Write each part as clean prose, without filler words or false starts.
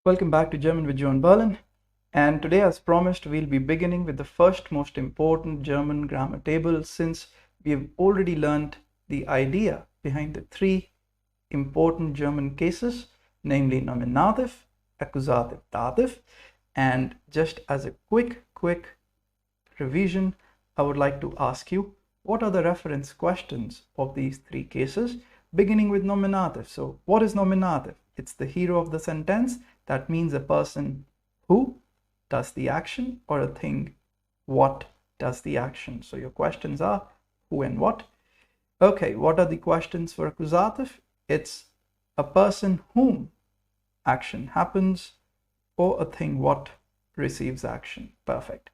Welcome back to German with Joan Berlin, and today, as promised, we'll be beginning with the first most important German grammar table, since we have already learned the idea behind the three important German cases, namely nominative, accusative, dative. And just as a quick revision, I would like to ask you, what are the reference questions of these three cases, beginning with nominative? So what is nominative? It's the hero of the sentence. That means a person who does the action, or a thing what does the action. So your questions are who and what. Okay, what are the questions for accusative? It's a person whom action happens, or a thing what receives action. Perfect.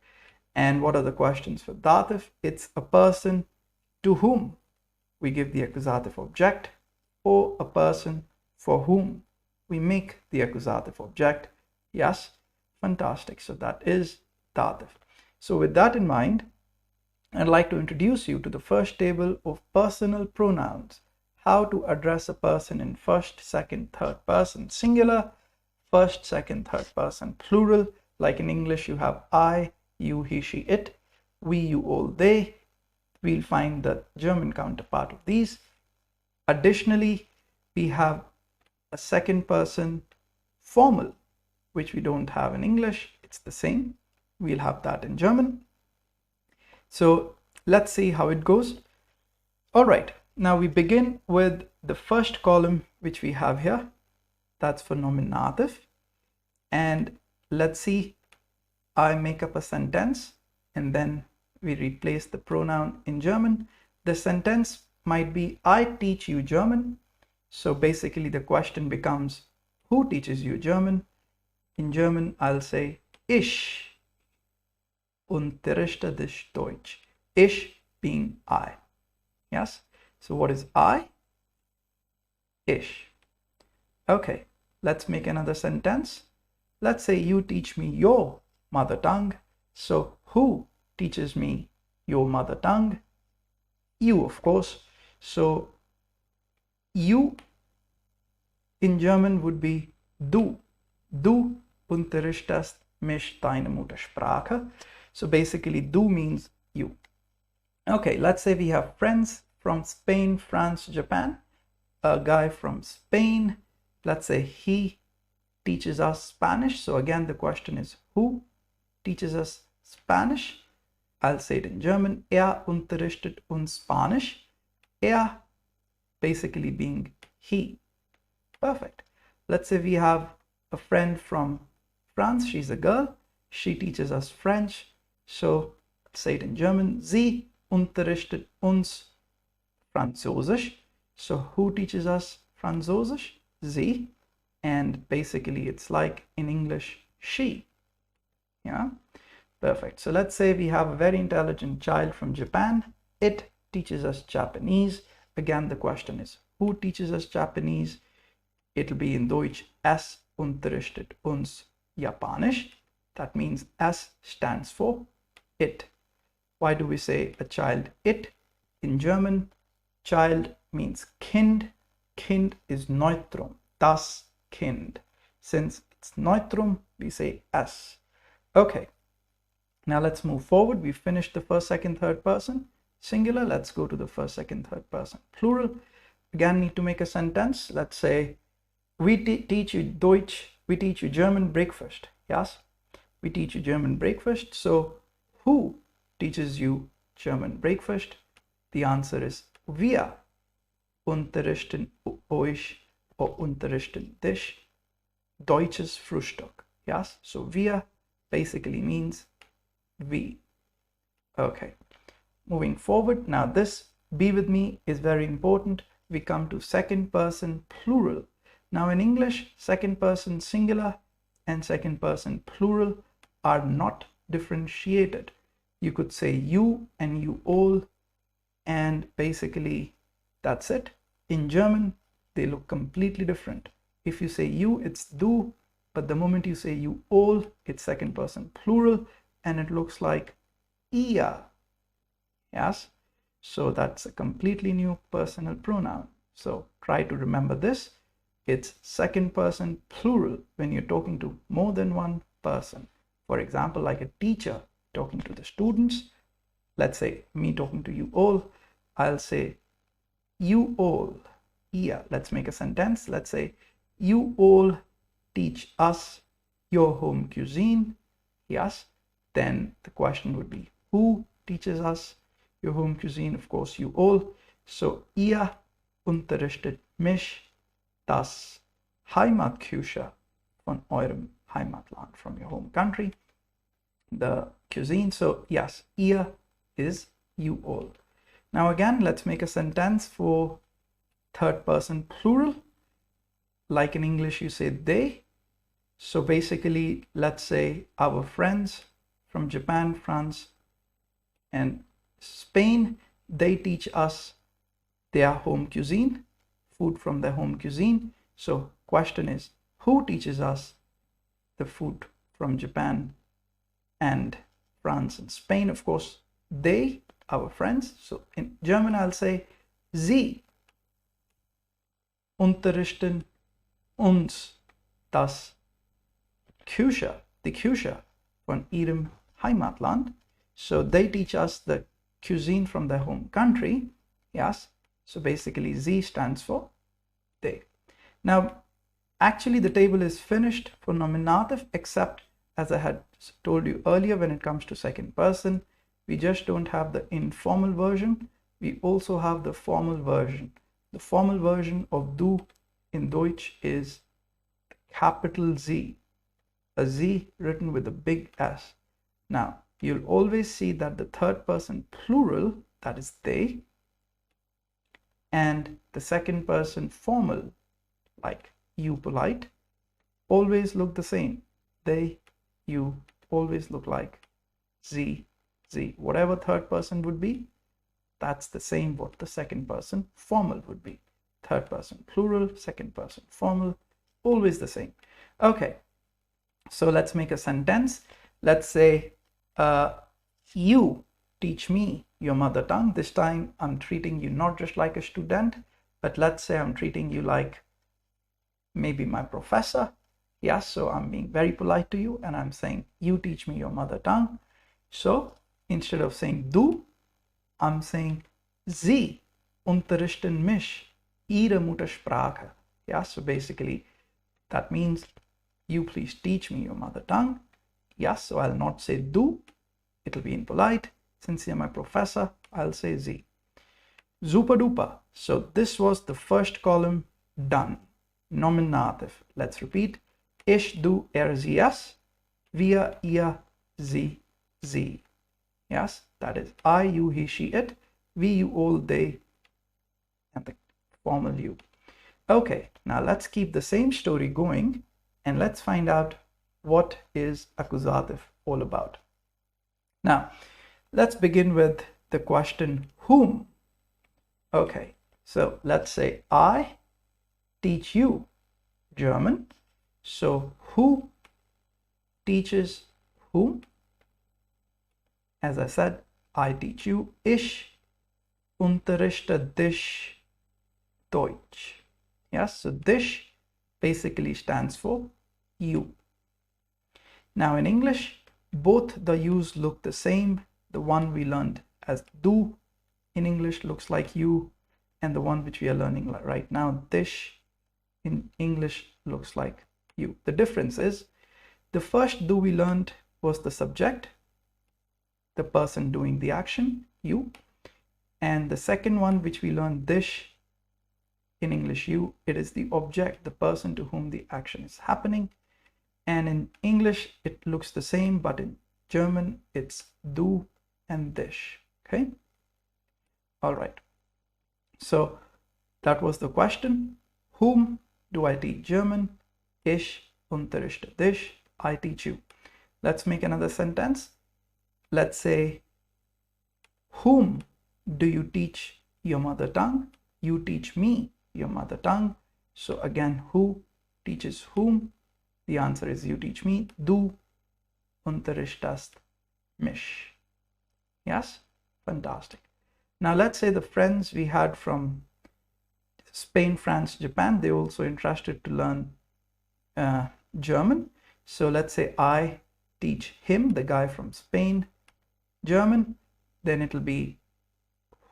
And what are the questions for dative? It's a person to whom we give the accusative object, or a person for whom we make the accusative object. Yes, fantastic. So that is dative. So with that in mind, I'd like to introduce you to the first table of personal pronouns. How to address a person in first, second, third person singular, first, second, third person plural. Like in English, you have I, you, he, she, it, we, you, all, they. We'll find the German counterpart of these. Additionally, we have a second person formal, which we don't have in English. It's the same. We'll have that in German. So let's see how it goes. All right, now we begin with the first column, which we have here. That's for nominative. And let's see, I make up a sentence and then we replace the pronoun in German. The sentence might be, I teach you German. So basically the question becomes, who teaches you German? In German, I'll say, ich unterrichte dich Deutsch. Ich being I. Yes? So what is I? Ich. Okay, let's make another sentence. Let's say you teach me your mother tongue. So who teaches me your mother tongue? You, of course. So you in German would be du. Du unterrichtest mich deine Muttersprache. So basically, du means you. Okay, let's say we have friends from Spain, France, Japan. A guy from Spain, let's say he teaches us Spanish. So again, the question is, who teaches us Spanish? I'll say it in German. Er unterrichtet uns Spanisch. Er basically being he. Perfect. Let's say we have a friend from France. She's a girl. She teaches us French. So say it in German. Sie unterrichtet uns Französisch. So who teaches us Französisch? Sie. And basically it's like in English, she. Yeah. Perfect. So let's say we have a very intelligent child from Japan. It teaches us Japanese. Again, the question is, who teaches us Japanese? It'll be in Deutsch, es unterrichtet uns Japanisch. That means S stands for it. Why do we say a child it? In German, child means Kind. Kind is Neutrum. Das Kind. Since it's Neutrum, we say es. Okay. Now let's move forward. We finished the first, second, third person singular. Let's go to the first, second, third person plural. Again, need to make a sentence. Let's say, we teach you Deutsch, we teach you German breakfast. Yes, we teach you German breakfast. So who teaches you German breakfast? The answer is wir unterrichten euch, or unterrichten dich deutsches Frühstück. Yes, so wir basically means we. Okay, moving forward. Now this be with me is very important. We come to second person plural. Now in English, second person singular and second person plural are not differentiated. You could say you and you all, and basically that's it. In German, they look completely different. If you say you, it's du, but the moment you say you all, it's second person plural, and it looks like ihr. Yes, so that's a completely new personal pronoun. So try to remember this. it's second person plural when you're talking to more than one person. For example, like a teacher talking to the students. Let's say me talking to you all. I'll say you all. Yeah, let's make a sentence. Let's say you all teach us your home cuisine. Yes. Then the question would be, who teaches us your home cuisine? Of course, you all. So ihr unterrichtet mich das Heimatküche von eurem Heimatland, from your home country, the cuisine. So yes, ihr is you all. Now again, let's make a sentence for third person plural. Like in English, you say they. So basically, let's say our friends from Japan, France, and Spain, they teach us their home cuisine, food from their home cuisine. So question is, who teaches us the food from Japan and France and Spain? Of course, they, our friends. So in German, I'll say, Sie unterrichten uns das Küche, die Küche von ihrem Heimatland. So they teach us the cuisine from their home country. Yes. So basically, Sie stands for they. Now, actually, the table is finished for nominative, except as I had told you earlier, when it comes to second person, we just don't have the informal version. We also have the formal version. The formal version of du in Deutsch is capital Z, a Z written with a big S. Now, you'll always see that the third person plural, that is they, and the second person formal, like you polite, always look the same. They, you, always look like Z, Z. Whatever third person would be, that's the same what the second person formal would be. Third person plural, second person formal, always the same. Okay, so let's make a sentence. Let's say, you teach me your mother tongue. This time I'm treating you not just like a student, but let's say I'm treating you like maybe my professor. Yes, so I'm being very polite to you and I'm saying, you teach me your mother tongue. So instead of saying du, I'm saying Sie unterrichten mich ihre Muttersprache. Yeah, so basically that means you please teach me your mother tongue. Yes, so I'll not say du, it'll be impolite. Since you're my professor, I'll say Sie. Super duper. So this was the first column done. Nominative. Let's repeat. Ich, du, er, sie, es. Wir, ihr, sie, sie. Yes, that is I, you, he, she, it. We, you, all, they, and the formal you. Okay, now let's keep the same story going and let's find out what is accusative all about. Now, let's begin with the question whom. Okay, so let's say I teach you German. So who teaches whom? As I said, I teach you. Ich unterrichte dich Deutsch. Yes, so dich basically stands for you. Now in English, both the yous look the same. The one we learned as du in English looks like you, and the one which we are learning right now, dich, in English looks like you. The difference is the first du we learned was the subject, the person doing the action, you, and the second one which we learned, dich, in English you, it is the object, the person to whom the action is happening. And in English it looks the same, but in German it's du and dich. Okay, all right, so that was the question. Whom do I teach German? Ich unterrichte dich. I teach you. Let's make another sentence. Let's say, whom do you teach your mother tongue? You teach me your mother tongue. So again, who teaches whom? The answer is you teach me. Du unterrichtest mich. Yes, fantastic. Now let's say the friends we had from Spain, France, Japan, they're also interested to learn German. So let's say I teach him, the guy from Spain, German. Then it'll be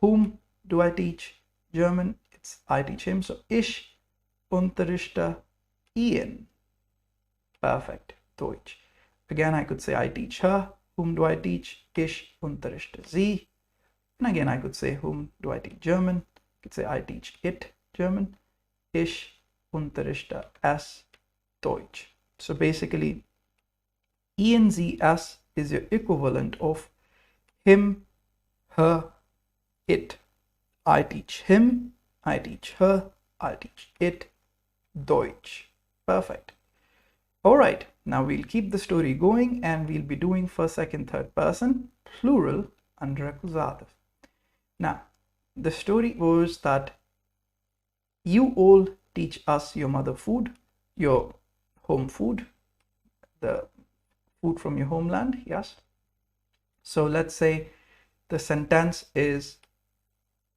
whom do I teach German? It's I teach him. So ich unterrichte ihn. Perfect. Deutsch. Again, I could say I teach her. Whom do I teach? Ich unterrichte sie. And again, I could say whom do I teach German? I could say I teach it German. Ich unterrichte es Deutsch. So basically, ihn, sie, es is your equivalent of him, her, it. I teach him, I teach her, I teach it Deutsch. Perfect. All right, now we'll keep the story going and we'll be doing first, second, third person, plural under accusative. Now, the story was that you all teach us your mother food, your home food, the food from your homeland, yes? So let's say the sentence is,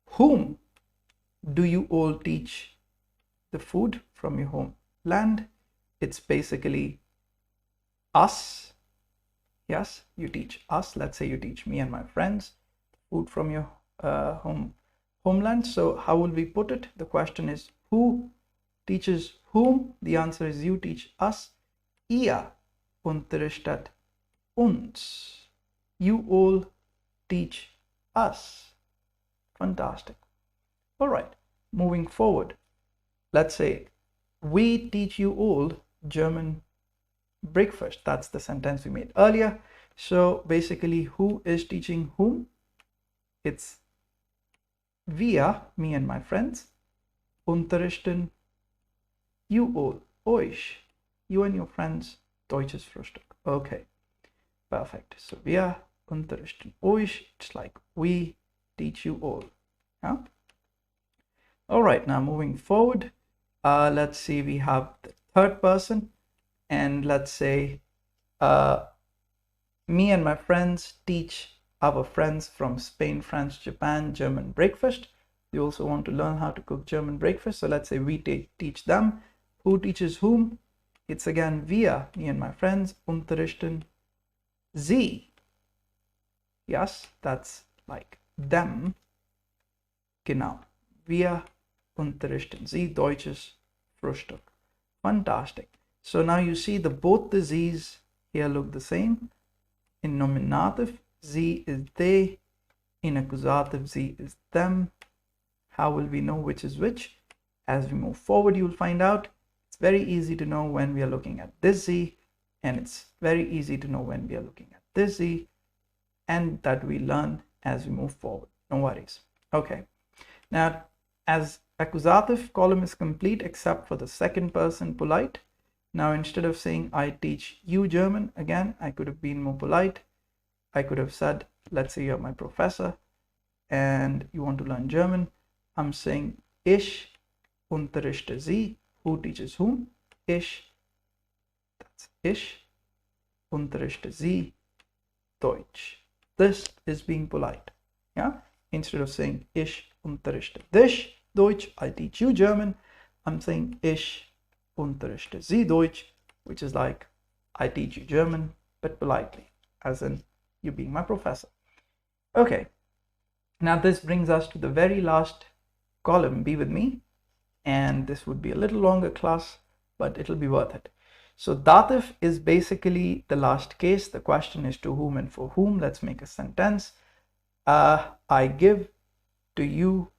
whom do you all teach the food from your homeland? It's basically us, yes? You teach us, let's say you teach me and my friends food from your homeland. So how will we put it? The question is, who teaches whom? The answer is you teach us. Ihr unterrichtet uns. You all teach us. Fantastic. All right, moving forward. Let's say we teach you all German breakfast. That's the sentence we made earlier. So basically, who is teaching whom? It's wir, me and my friends, unterrichten you all, euch, you and your friends, deutsches Frühstück. Okay, perfect. So wir unterrichten euch, it's like we teach you all. Yeah. All right, now moving forward, let's see, we have the third person, and let's say me and my friends teach our friends from Spain, France, Japan, German breakfast. We also want to learn how to cook German breakfast. So let's say we teach them. Who teaches whom? It's again wir, me and my friends, unterrichten sie. Yes, that's like them. Genau. Wir unterrichten sie deutsches Frühstück. Fantastic. So now you see both the Z's here look the same. In nominative, sie is they. In accusative, sie is them. How will we know which is which? As we move forward, you will find out. It's very easy to know when we are looking at this Z, and it's very easy to know when we are looking at this Z, and that we learn as we move forward. No worries. Okay. Now, as accusative column is complete except for the second person polite. Now, instead of saying I teach you German, again, I could have been more polite. I could have said, let's say you're my professor and you want to learn German. I'm saying ich unterrichte sie. Who teaches whom? Ich. That's ich unterrichte sie Deutsch. This is being polite. Yeah. Instead of saying ich unterrichte dich Deutsch, I teach you German, I'm saying ich unterrichte sie Deutsch, which is like I teach you German, but politely, as in you being my professor. Okay. Now this brings us to the very last column. Be with me. And this would be a little longer class, but it'll be worth it. So dative is basically the last case. The question is to whom and for whom. Let's make a sentence. I give to you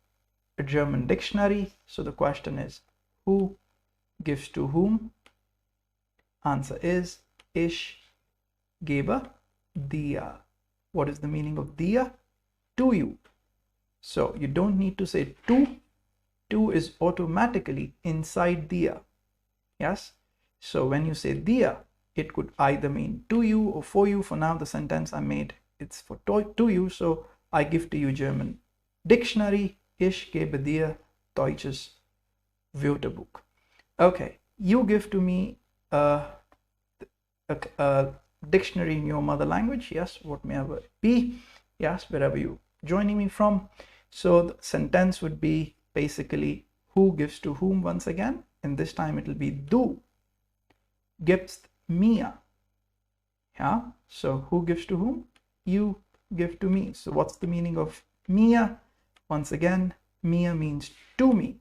a German dictionary. So the question is, who gives to whom? Answer is ich gebe dir. What is the meaning of dir? To you. So you don't need to say to. To is automatically inside dir. Yes. So when you say dir, it could either mean to you or for you. For now, the sentence I made, it's for to you. So I give to you German dictionary. Ich gebe dir deutsches Wörterbuch. Okay. You give to me a dictionary in your mother language. Yes. Whatever it be. Yes. Wherever you joining me from. So the sentence would be basically who gives to whom once again, and this time it will be du gibst mir. Yeah, so who gives to whom? You give to me. So what's the meaning of mir? Once again, mir means to me.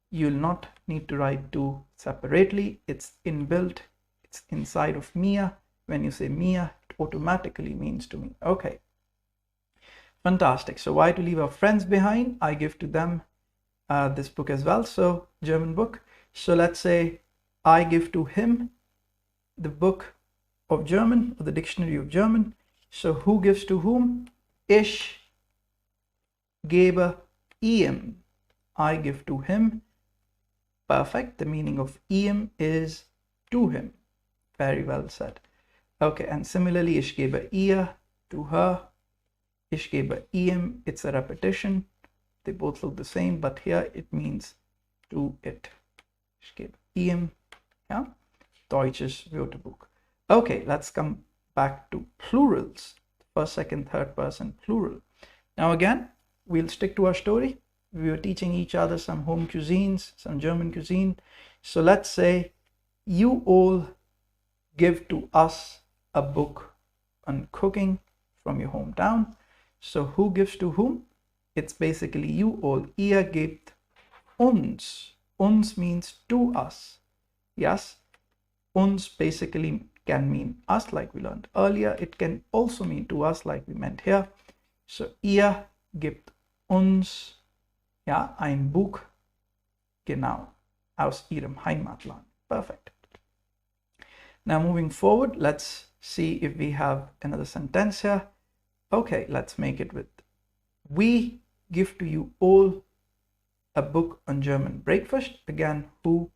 You'll not need to write to separately. It's inbuilt. It's inside of mir. When you say mir, it automatically means to me. Okay. Fantastic. So why to leave our friends behind? I give to them this book as well. So German book. So let's say I give to him the book of German, or the dictionary of German. So who gives to whom? Ich gebe ihm. I give to him. Perfect. The meaning of ihm is to him. Very well said. Okay, and similarly, ich gebe ihr, to her. Ich gebe ihm, it's a repetition. They both look the same, but here it means to it. Ich gebe ihm, yeah. Deutsches Wörterbuch. Okay, let's come back to plurals. First, second, third person plural. Now again, we'll stick to our story. We were teaching each other some home cuisines, some German cuisine. So let's say you all give to us a book on cooking from your hometown. So who gives to whom? It's basically you all. Ihr gebt uns. Uns means to us. Yes, uns basically can mean us, like we learned earlier. It can also mean to us, like we meant here. So ihr gebt uns, ja, ein Buch, genau, aus ihrem Heimatland. Perfect. Now moving forward, let's see if we have another sentence here. Okay, let's make it with we give to you all a book on German breakfast. Again, who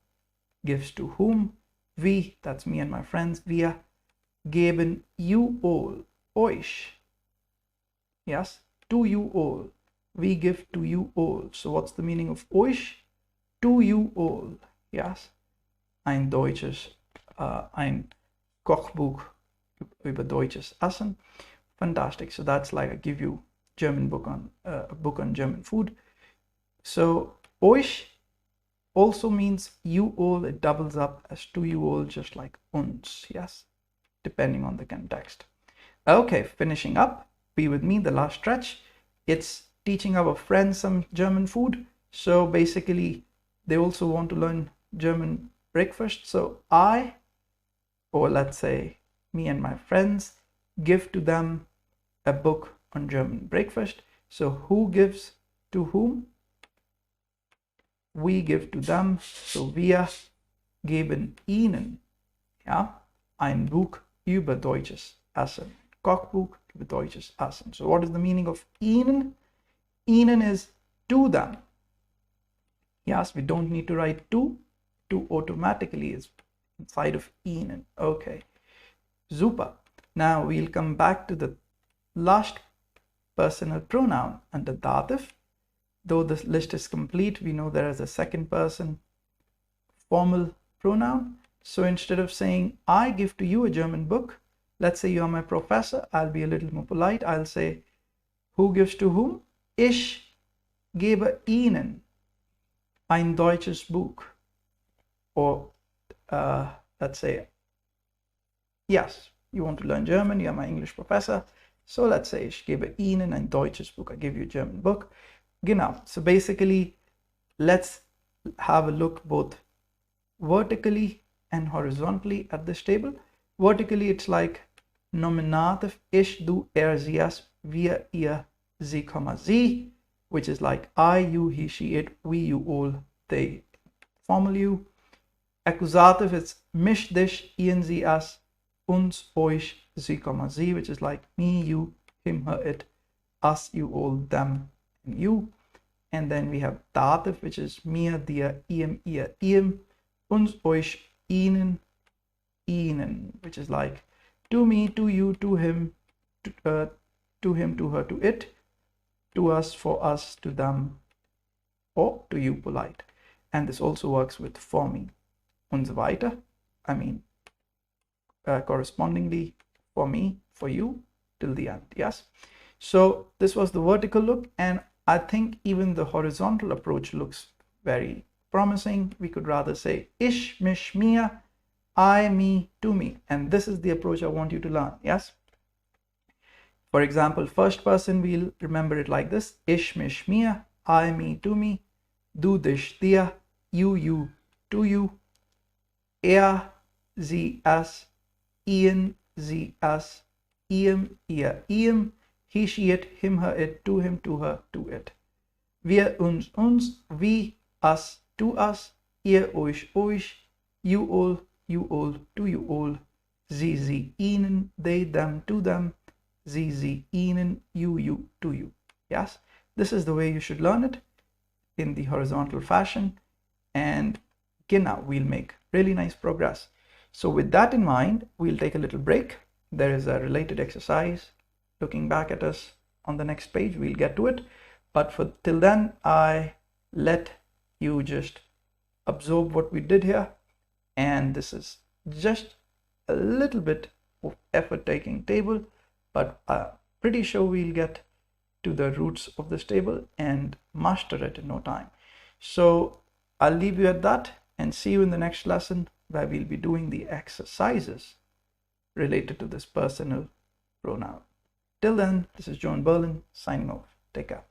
gives to whom? We, that's me and my friends. Wir geben you all, euch. Yes, to you all. We give to you all. So what's the meaning of euch? To you all. Yes, ein deutsches, ein Kochbuch über deutsches Essen. Fantastic. So that's like I give you German book on a book on German food. So euch also means you all. It doubles up as to you all, just like uns. Yes, depending on the context. Okay, finishing up. Be with me. The last stretch. It's teaching our friends some German food. So basically, they also want to learn German breakfast. So I, or let's say me and my friends, give to them a book on German breakfast. So who gives to whom? We give to them. So wir geben ihnen, ja, ein Buch über deutsches Essen. Kochbuch über deutsches Essen. So what is the meaning of ihnen? Ihnen is to them. Yes, we don't need to write to. To automatically is inside of ihnen. Okay, super. Now we'll come back to the last personal pronoun under dative. Though this list is complete, we know there is a second person formal pronoun. So instead of saying I give to you a German book, let's say you are my professor, I'll be a little more polite. I'll say who gives to whom? Ich gebe Ihnen ein deutsches Buch. Or let's say, yes, you want to learn German, you are my English professor. So let's say, ich gebe Ihnen ein deutsches Buch. I give you a German book. Genau. So basically, let's have a look both vertically and horizontally at this table. Vertically, it's like nominative, ich, du, er, sie, es, wir, ihr, sie, sie, which is like I, you, he, she, it, we, you, all, they, formal you. Accusative is mich, dich, ihn, sie, es, uns, euch, sie, sie, which is like me, you, him, her, it, us, you, all, them, and you. And then we have dative, which is mir, dir, ihm, ihr, ihm, uns, euch, ihnen, ihnen, which is like to me, to you, to him, to him, to her, to it, to us, for us, to them, or to you, polite. And this also works with for me, und so weiter. I mean, correspondingly, for me, for you, till the end. Yes. So this was the vertical look, and I think even the horizontal approach looks very promising. We could rather say ich, mich, mir, I, me, to me. And this is the approach I want you to learn. Yes. For example, first person, we'll remember it like this: ich, mich, mir, I, me, to me, du, dich, dir, you, to you, er, sie, es, ihn, sie, es, ihm, ihr, ihm, he, she, it, him, her, it, to him, to her, to it. Wir, uns, we, us, to us, ihr, euch, you all, to you all, sie, ihnen, they, them, to them, sie, ihnen, you, to you. Yes, this is the way you should learn it in the horizontal fashion, and now we'll make really nice progress. So with that in mind, we'll take a little break. There is a related exercise looking back at us on the next page. We'll get to it, but till then, I let you just absorb what we did here. And this is just a little bit of effort-taking table, but I'm pretty sure we'll get to the roots of this table and master it in no time. So I'll leave you at that and see you in the next lesson, where we'll be doing the exercises related to this personal pronoun. Till then, this is John Berlin signing off. Take care.